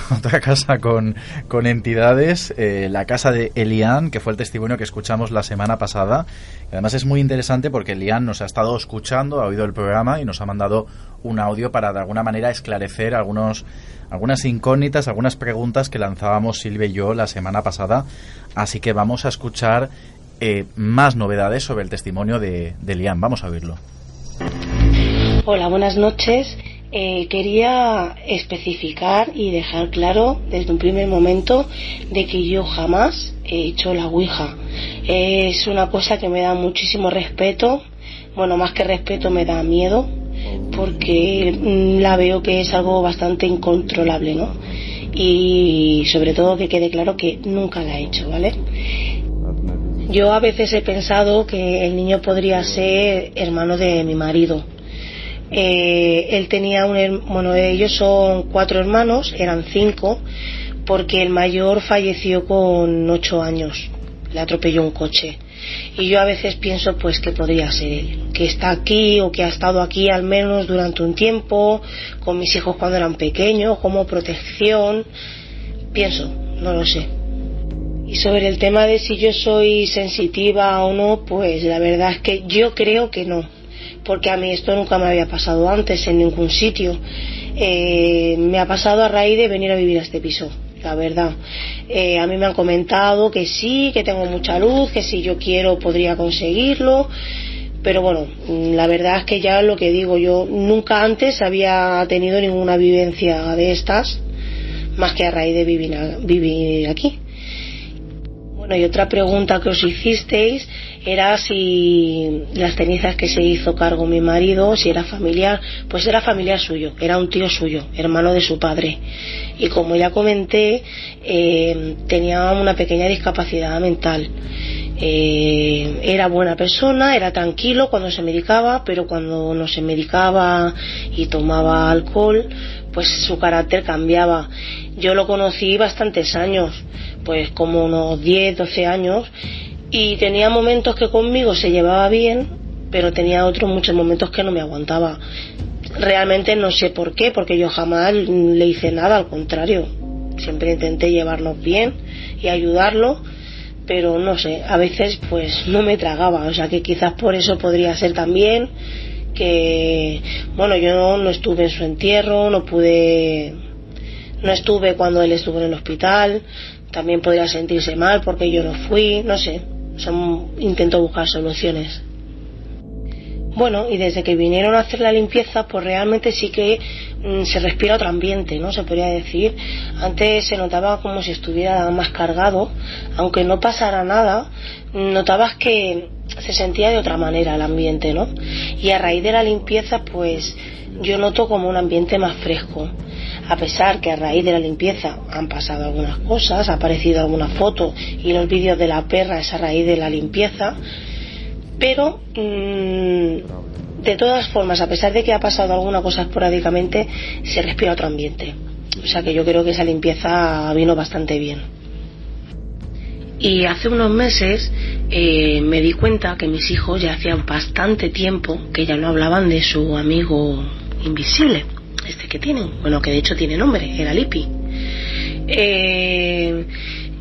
con entidades, la casa de Elian, que fue el testimonio que escuchamos la semana pasada. Además es muy interesante porque Elian nos ha estado escuchando, ha oído el programa y nos ha mandado un audio para de alguna manera esclarecer algunas incógnitas, algunas preguntas que lanzábamos Silvia y yo la semana pasada. Así que vamos a escuchar más novedades sobre el testimonio de Elian. Vamos a oírlo. Hola, buenas noches. Quería especificar y dejar claro desde un primer momento de que yo jamás he hecho la Ouija. Es una cosa que me da muchísimo respeto. Bueno, más que respeto, me da miedo, porque la veo que es algo bastante incontrolable, ¿no? Y sobre todo que quede claro que nunca la he hecho, ¿vale? Yo a veces he pensado que el niño podría ser hermano de mi marido. Él tenía ellos son 4 hermanos, eran 5, porque el mayor falleció con 8 años, le atropelló un coche. Y yo a veces pienso pues que podría ser él, que está aquí o que ha estado aquí al menos durante un tiempo, con mis hijos cuando eran pequeños, como protección. Pienso, no lo sé. Y sobre el tema de si yo soy sensitiva o no, pues la verdad es que yo creo que no, porque a mí esto nunca me había pasado antes en ningún sitio. Me ha pasado a raíz de venir a vivir a este piso, la verdad. A mí me han comentado que sí, que tengo mucha luz, que si yo quiero podría conseguirlo, pero bueno, la verdad es que ya lo que digo, yo nunca antes había tenido ninguna vivencia de estas, más que a raíz de vivir aquí. Bueno, y otra pregunta que os hicisteis era si las cenizas que se hizo cargo mi marido, si era familiar. Pues era familiar suyo, era un tío suyo, hermano de su padre. Y como ya comenté, tenía una pequeña discapacidad mental. Era buena persona, era tranquilo cuando se medicaba, pero cuando no se medicaba y tomaba alcohol, pues su carácter cambiaba. Yo lo conocí bastantes años, pues como unos 10, 12 años, y tenía momentos que conmigo se llevaba bien, pero tenía otros muchos momentos que no me aguantaba. Realmente no sé por qué, porque yo jamás le hice nada, al contrario, siempre intenté llevarnos bien y ayudarlo, pero no sé, a veces pues no me tragaba, o sea que quizás por eso podría ser también que, bueno, yo no estuve en su entierro, no estuve cuando él estuvo en el hospital, también podría sentirse mal porque yo no fui, no sé, intento buscar soluciones. Bueno, y desde que vinieron a hacer la limpieza, pues realmente sí que se respira otro ambiente, ¿no? Se podría decir. Antes se notaba como si estuviera más cargado, aunque no pasara nada, notabas que se sentía de otra manera el ambiente, ¿no? Y a raíz de la limpieza, pues yo noto como un ambiente más fresco. A pesar que a raíz de la limpieza han pasado algunas cosas, ha aparecido alguna foto y los vídeos de la perra es a raíz de la limpieza, pero de todas formas, a pesar de que ha pasado alguna cosa esporádicamente, se respira otro ambiente. O sea que yo creo que esa limpieza vino bastante bien. Y hace unos meses me di cuenta que mis hijos ya hacían bastante tiempo que ya no hablaban de su amigo invisible, este que tienen, bueno, que de hecho tiene nombre, era Lipi.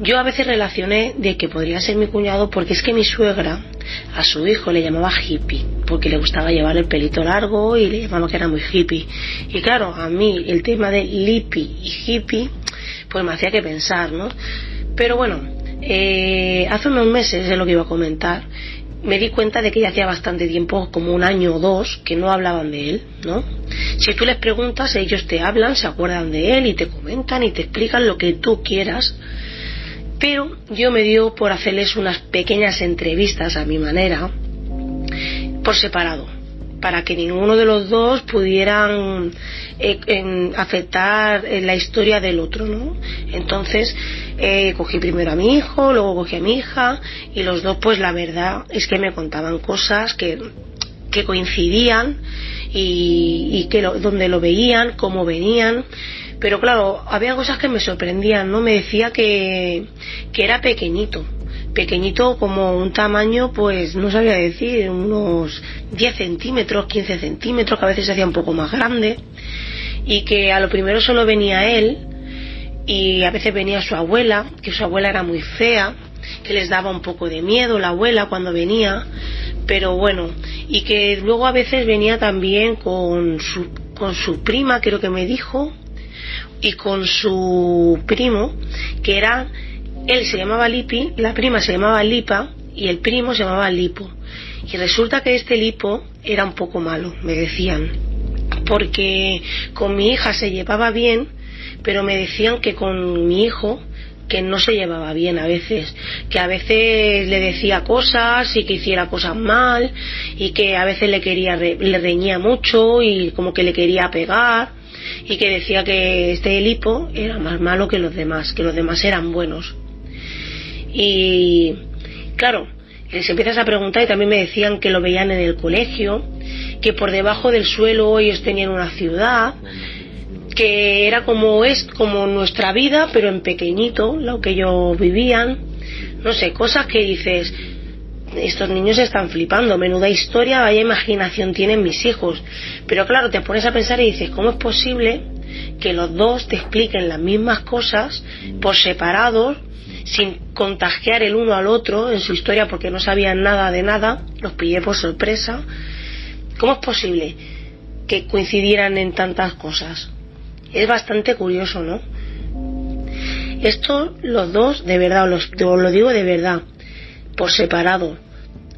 Yo a veces relacioné de que podría ser mi cuñado, porque es que mi suegra a su hijo le llamaba hippie, porque le gustaba llevar el pelito largo y le llamaba que era muy hippie. Y claro, a mí el tema de Lipi y hippie pues me hacía que pensar, ¿no? Pero bueno, hace unos meses, es lo que iba a comentar, me di cuenta de que ya hacía bastante tiempo, como un año o dos, que no hablaban de él, ¿no? Si tú les preguntas, ellos te hablan, se acuerdan de él y te comentan y te explican lo que tú quieras. Pero yo me dio por hacerles unas pequeñas entrevistas a mi manera, por separado, para que ninguno de los dos pudieran afectar la historia del otro, ¿no? Entonces cogí primero a mi hijo, luego cogí a mi hija, y los dos, pues la verdad es que me contaban cosas que coincidían y que donde lo veían, cómo venían. Pero claro, había cosas que me sorprendían, ¿no? Me decía que era pequeñito como un tamaño, pues no sabía decir, unos 10 centímetros, 15 centímetros, que a veces se hacía un poco más grande, y que a lo primero solo venía él, y a veces venía su abuela, que su abuela era muy fea, que les daba un poco de miedo la abuela cuando venía, pero bueno, y que luego a veces venía también con su prima, creo que me dijo, y con su primo, que era, él se llamaba Lipi, la prima se llamaba Lipa y el primo se llamaba Lipo. Y resulta que este Lipo era un poco malo, me decían, porque con mi hija se llevaba bien, pero me decían que con mi hijo que no se llevaba bien a veces, que a veces le decía cosas y que hiciera cosas mal, y que a veces le reñía mucho y como que le quería pegar, y que decía que este Lipo era más malo que los demás eran buenos. Y claro, les empiezas a preguntar, y también me decían que lo veían en el colegio, que por debajo del suelo ellos tenían una ciudad, que era como nuestra vida, pero en pequeñito, lo que ellos vivían. No sé, cosas que dices, estos niños están flipando, menuda historia, vaya imaginación tienen mis hijos. Pero claro, te pones a pensar y dices, ¿cómo es posible que los dos te expliquen las mismas cosas por separados, sin contagiar el uno al otro en su historia, porque no sabían nada de nada? Los pillé por sorpresa. ¿Cómo es posible que coincidieran en tantas cosas? Es bastante curioso, ¿no? Esto, los dos, de verdad, os lo digo de verdad, por separado,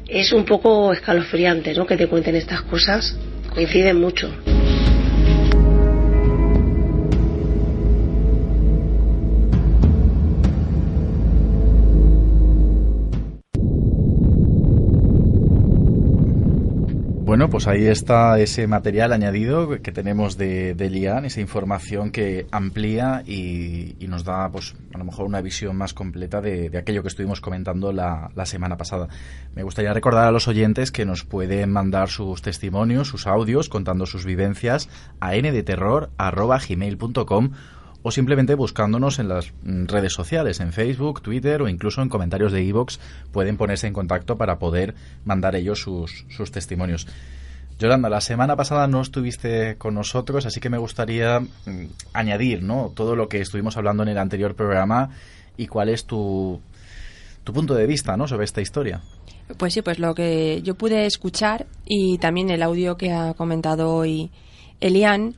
es un poco escalofriante, ¿no? Que te cuenten estas cosas, coinciden mucho. Bueno, pues ahí está ese material añadido que tenemos de Lian, esa información que amplía y nos da, pues, a lo mejor una visión más completa de aquello que estuvimos comentando la semana pasada. Me gustaría recordar a los oyentes que nos pueden mandar sus testimonios, sus audios, contando sus vivencias a ndeterror@gmail.com, o simplemente buscándonos en las redes sociales, en Facebook, Twitter o incluso en comentarios de iVoox. Pueden ponerse en contacto para poder mandar ellos sus testimonios. Yolanda, la semana pasada no estuviste con nosotros, así que me gustaría añadir, ¿no?, todo lo que estuvimos hablando en el anterior programa y cuál es tu punto de vista, ¿no?, sobre esta historia. Pues sí, pues lo que yo pude escuchar y también el audio que ha comentado hoy Elian,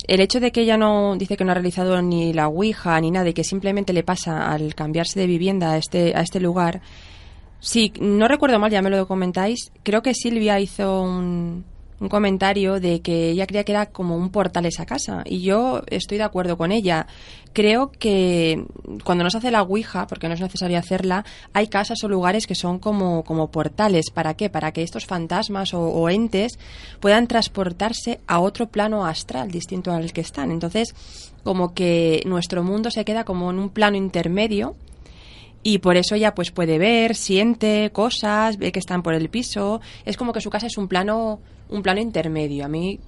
el hecho de que ella no dice que no ha realizado ni la ouija ni nada y que simplemente le pasa al cambiarse de vivienda a este lugar, sí, no recuerdo mal, ya me lo comentáis, creo que Silvia hizo un comentario de que ella creía que era como un portal esa casa, y yo estoy de acuerdo con ella. Creo que cuando no se hace la ouija, porque no es necesario hacerla, hay casas o lugares que son como portales. ¿Para qué? Para que estos fantasmas o entes puedan transportarse a otro plano astral distinto al que están. Entonces, como que nuestro mundo se queda como en un plano intermedio, y por eso ella pues puede ver, siente cosas, ve que están por el piso. Es como que su casa es un plano intermedio. A mí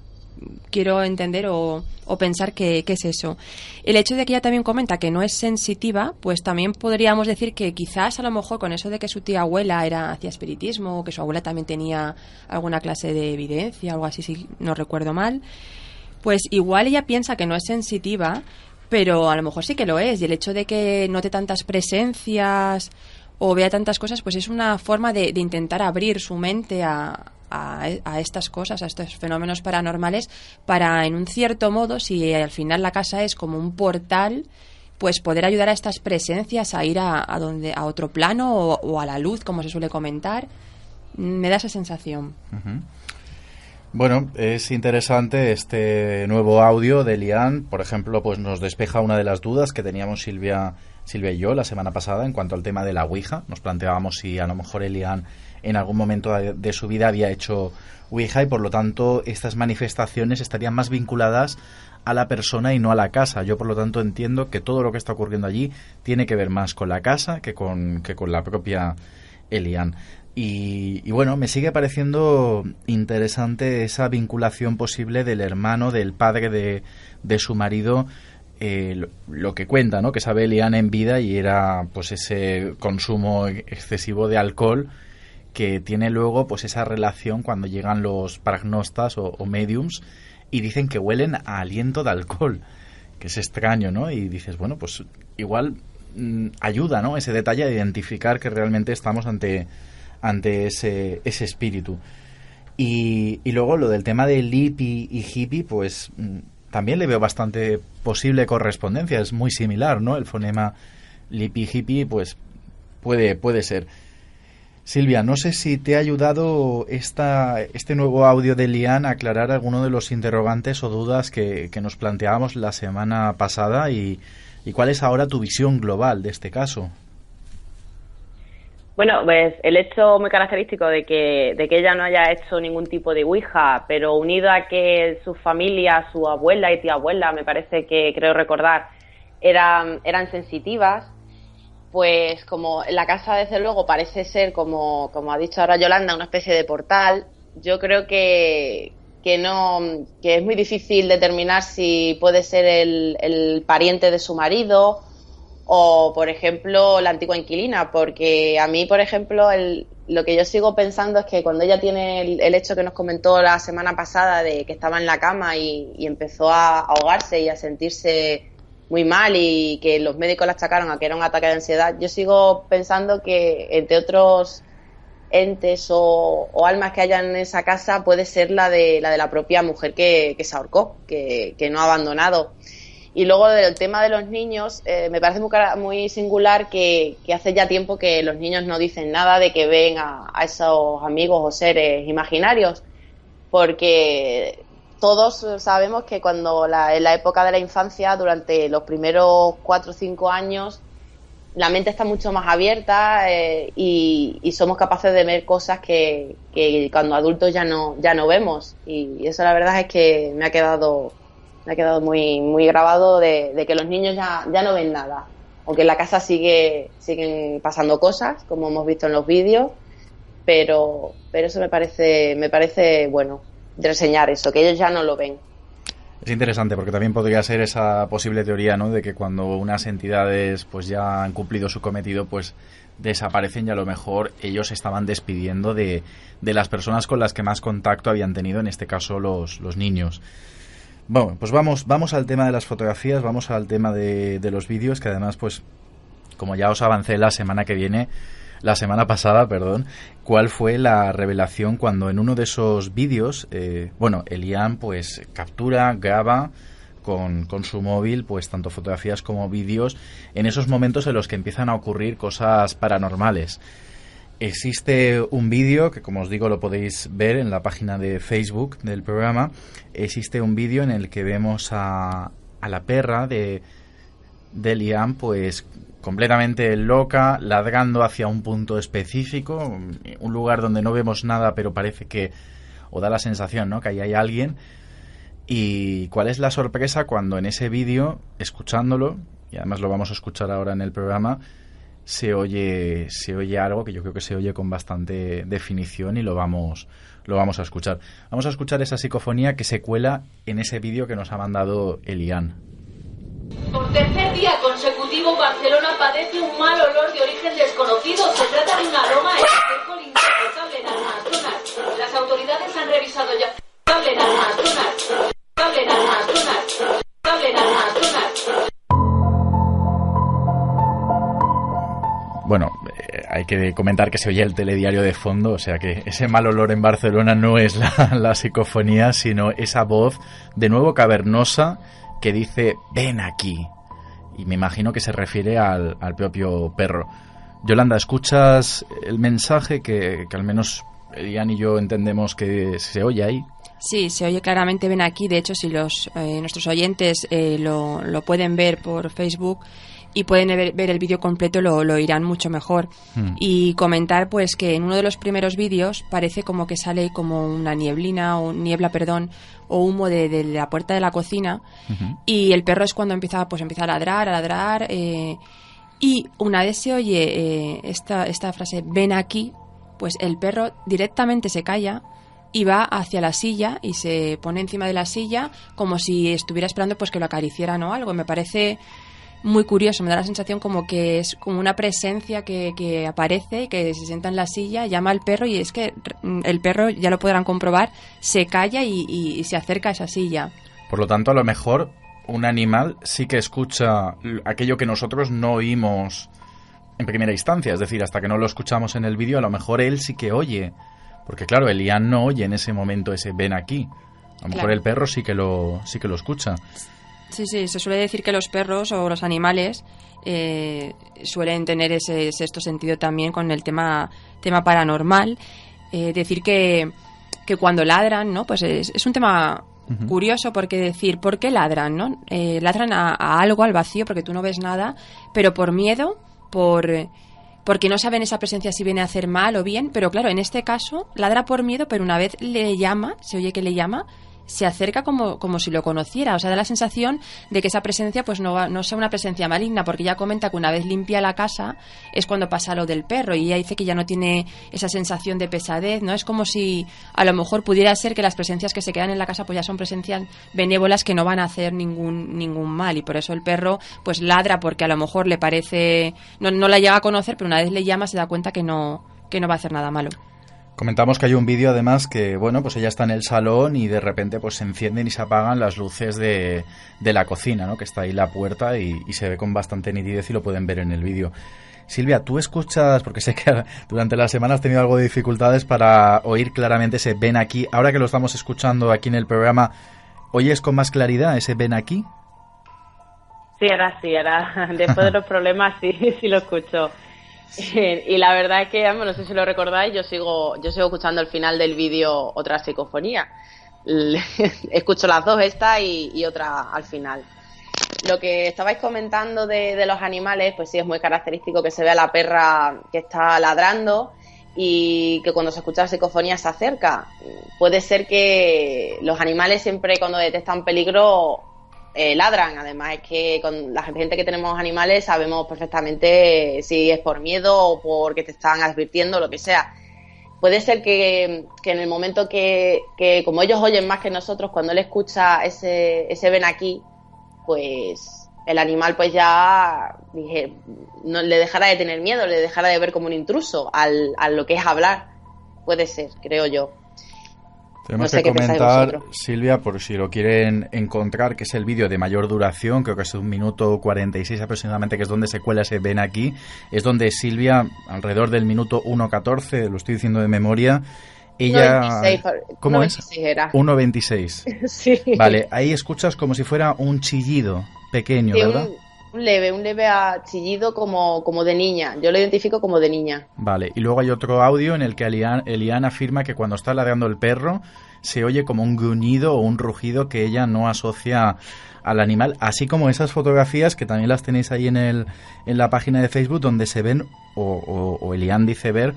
quiero entender o pensar que es eso. El hecho de que ella también comenta que no es sensitiva, pues también podríamos decir que quizás a lo mejor con eso de que su tía abuela hacía espiritismo, o que su abuela también tenía alguna clase de evidencia, algo así, si no recuerdo mal, pues igual ella piensa que no es sensitiva, pero a lo mejor sí que lo es, y el hecho de que note tantas presencias o vea tantas cosas, pues es una forma de intentar abrir su mente a estas cosas, a estos fenómenos paranormales, para, en un cierto modo, si al final la casa es como un portal, pues poder ayudar a estas presencias a ir a otro plano o a la luz, como se suele comentar. Me da esa sensación. Uh-huh. Bueno, es interesante este nuevo audio de Elian. Por ejemplo, pues nos despeja una de las dudas que teníamos Silvia y yo la semana pasada en cuanto al tema de la ouija. Nos planteábamos si a lo mejor Elian en algún momento de su vida había hecho ouija, y por lo tanto estas manifestaciones estarían más vinculadas a la persona y no a la casa. Yo por lo tanto entiendo que todo lo que está ocurriendo allí tiene que ver más con la casa que con la propia Elian. Y bueno, me sigue pareciendo interesante esa vinculación posible del hermano, del padre de su marido, lo que cuenta, ¿no? Que sabe Elian en vida, y era pues ese consumo excesivo de alcohol que tiene luego pues esa relación cuando llegan los pragnostas o mediums y dicen que huelen a aliento de alcohol, que es extraño, ¿no? Y dices, bueno, pues igual ayuda, ¿no? Ese detalle a identificar que realmente estamos ante ese espíritu. Y luego lo del tema de Lipi y hippie, pues también le veo bastante posible correspondencia. Es muy similar, ¿no? El fonema Lipi hippie, pues puede ser. Silvia, no sé si te ha ayudado este nuevo audio de Elian a aclarar alguno de los interrogantes o dudas que nos planteábamos la semana pasada, y cuál es ahora tu visión global de este caso. Bueno, pues el hecho muy característico de que ella no haya hecho ningún tipo de ouija, pero unido a que su familia, su abuela y tía abuela, me parece que creo recordar, eran sensitivas, pues como la casa desde luego parece ser, como ha dicho ahora Yolanda, una especie de portal. Yo creo que es muy difícil determinar si puede ser el pariente de su marido o, por ejemplo, la antigua inquilina, porque a mí, por ejemplo, lo que yo sigo pensando es que cuando ella tiene el hecho que nos comentó la semana pasada de que estaba en la cama y empezó a ahogarse y a sentirse muy mal, y que los médicos la achacaron a que era un ataque de ansiedad, yo sigo pensando que entre otros entes o almas que hayan en esa casa puede ser la de la propia mujer que se ahorcó, que no ha abandonado. Y luego del tema de los niños, me parece muy singular que hace ya tiempo que los niños no dicen nada de que ven a esos amigos o seres imaginarios, porque todos sabemos que cuando en la época de la infancia, durante los primeros 4 o 5 años, la mente está mucho más abierta y somos capaces de ver cosas que cuando adultos ya no vemos. Y eso la verdad es que me ha quedado muy, muy grabado de que los niños ya no ven nada. Aunque en la casa siguen pasando cosas, como hemos visto en los vídeos, pero eso me parece bueno, de reseñar eso, que ellos ya no lo ven. Es interesante porque también podría ser esa posible teoría, ¿no? De que cuando unas entidades pues ya han cumplido su cometido, pues desaparecen, y a lo mejor ellos estaban despidiendo de las personas con las que más contacto habían tenido, en este caso los niños. Bueno, pues vamos al tema de las fotografías, vamos al tema de los vídeos, que además, pues como ya os avancé la semana pasada, cuál fue la revelación cuando en uno de esos vídeos, Elian pues captura, graba con su móvil, pues tanto fotografías como vídeos, en esos momentos en los que empiezan a ocurrir cosas paranormales. Existe un vídeo que, como os digo, lo podéis ver en la página de Facebook del programa. Existe un vídeo en el que vemos a la perra de Liam, pues completamente loca, ladrando hacia un punto específico, un lugar donde no vemos nada, pero parece que, o da la sensación, ¿no?, que ahí hay alguien. ¿Y cuál es la sorpresa cuando en ese vídeo, escuchándolo, y además lo vamos a escuchar ahora en el programa, se oye algo que yo creo que se oye con bastante definición y lo vamos a escuchar. Vamos a escuchar esa psicofonía que se cuela en ese vídeo que nos ha mandado Elian. Por tercer día consecutivo, Barcelona padece un mal olor de origen desconocido. Se trata de un aroma seco insoportable en Amazonas. Las autoridades han revisado ya. Bueno, hay que comentar que se oye el telediario de fondo, o sea que ese mal olor en Barcelona no es la psicofonía, sino esa voz de nuevo cavernosa que dice ven aquí, y me imagino que se refiere al propio perro. Yolanda, ¿escuchas el mensaje que al menos Elian y yo entendemos que se oye ahí? Sí, se oye claramente ven aquí. De hecho, si nuestros oyentes lo pueden ver por Facebook y pueden ver el vídeo completo, lo oirán mucho mejor. Y comentar pues que en uno de los primeros vídeos parece como que sale como una niebla, o humo de la puerta de la cocina. Y el perro es cuando empieza a ladrar, y una vez se oye esta frase ven aquí, pues el perro directamente se calla y va hacia la silla y se pone encima de la silla como si estuviera esperando pues que lo acariciaran o algo. Me parece muy curioso, me da la sensación como que es como una presencia que aparece, que se sienta en la silla, llama al perro, y es que el perro, ya lo podrán comprobar, se calla y se acerca a esa silla. Por lo tanto, a lo mejor un animal sí que escucha aquello que nosotros no oímos en primera instancia, es decir, hasta que no lo escuchamos en el vídeo, a lo mejor él sí que oye, porque claro, Elian no oye en ese momento ese ven aquí, a lo mejor el perro sí que lo escucha. Sí, se suele decir que los perros o los animales suelen tener ese sexto sentido también con el tema paranormal. Decir que cuando ladran, ¿no? Pues es un tema curioso, porque decir, ¿por qué ladran, no? Ladran a algo, al vacío, porque tú no ves nada, pero por miedo, porque no saben esa presencia si viene a hacer mal o bien. Pero claro, en este caso ladra por miedo, pero una vez le llama, se oye que le llama, se acerca como si lo conociera. O sea, da la sensación de que esa presencia pues no sea una presencia maligna, porque ella comenta que una vez limpia la casa es cuando pasa lo del perro, y ella dice que ya no tiene esa sensación de pesadez, ¿no? Es como si a lo mejor pudiera ser que las presencias que se quedan en la casa pues ya son presencias benévolas que no van a hacer ningún mal, y por eso el perro pues ladra, porque a lo mejor le parece, no la llega a conocer, pero una vez le llama se da cuenta que no va a hacer nada malo. Comentamos que hay un vídeo además que, bueno, pues ella está en el salón y de repente pues se encienden y se apagan las luces de la cocina, ¿no? Que está ahí la puerta y se ve con bastante nitidez y lo pueden ver en el vídeo. Silvia, tú escuchas, porque sé que durante la semana has tenido algo de dificultades para oír claramente ese ven aquí. Ahora que lo estamos escuchando aquí en el programa, ¿oyes con más claridad ese ven aquí? Sí, ahora después de los problemas sí lo escucho. Y la verdad es que, no sé si lo recordáis, yo sigo escuchando al final del vídeo otra psicofonía. Escucho las dos, esta y otra al final. Lo que estabais comentando de los animales, pues sí, es muy característico que se vea la perra que está ladrando y que cuando se escucha la psicofonía se acerca. Puede ser que los animales siempre, cuando detectan peligro, ladran. Además, es que con la gente que tenemos animales sabemos perfectamente si es por miedo o porque te están advirtiendo, lo que sea. Puede ser que en el momento que como ellos oyen más que nosotros, cuando él escucha ese ven aquí, pues el animal pues ya no le dejará de tener miedo, le dejará de ver como un intruso a lo que es hablar. Puede ser, creo yo. Tenemos que comentar, Silvia, por si lo quieren encontrar, que es el vídeo de mayor duración, creo que es 1 minuto 46 aproximadamente, que es donde se cuela ese ven aquí. Es donde Silvia, alrededor del minuto 1:14, lo estoy diciendo de memoria, Ella, 1,26, ¿cómo 1,26 era. 1,26. Sí. Vale, ahí escuchas como si fuera un chillido pequeño, Sí, ¿verdad? un leve chillido como de niña. Yo lo identifico como de niña. Vale, y luego hay otro audio en el que Eliane afirma que cuando está ladrando el perro se oye como un gruñido o un rugido que ella no asocia al animal, así como esas fotografías que también las tenéis ahí en la página de Facebook, donde se ven, o Eliane dice ver,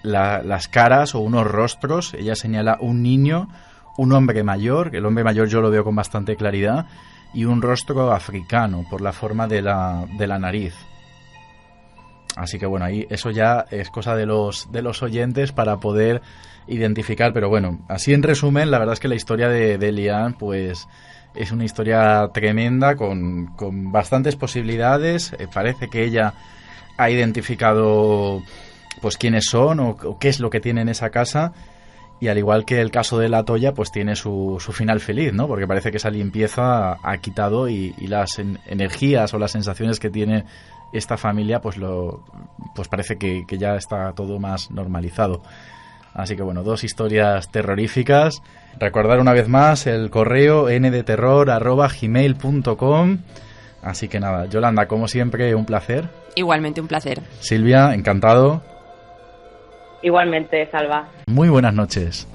las caras o unos rostros. Ella señala un niño, un hombre mayor, que el hombre mayor yo lo veo con bastante claridad, y un rostro africano por la forma de la nariz. Así que bueno, ahí eso ya es cosa de los oyentes para poder identificar, pero bueno, así en resumen, la verdad es que la historia de Eliane pues es una historia tremenda con bastantes posibilidades. Parece que ella ha identificado pues quiénes son o qué es lo que tiene en esa casa, y al igual que el caso de La Toya pues tiene su final feliz, ¿no? Porque parece que esa limpieza ha quitado y las energías o las sensaciones que tiene esta familia pues parece que ya está todo más normalizado. Así que bueno, 2 historias terroríficas. Recordar una vez más el correo ndeterror@gmail.com. Así que nada, Yolanda, como siempre, un placer. Igualmente un placer. Silvia, encantado. Igualmente, Salva. Muy buenas noches.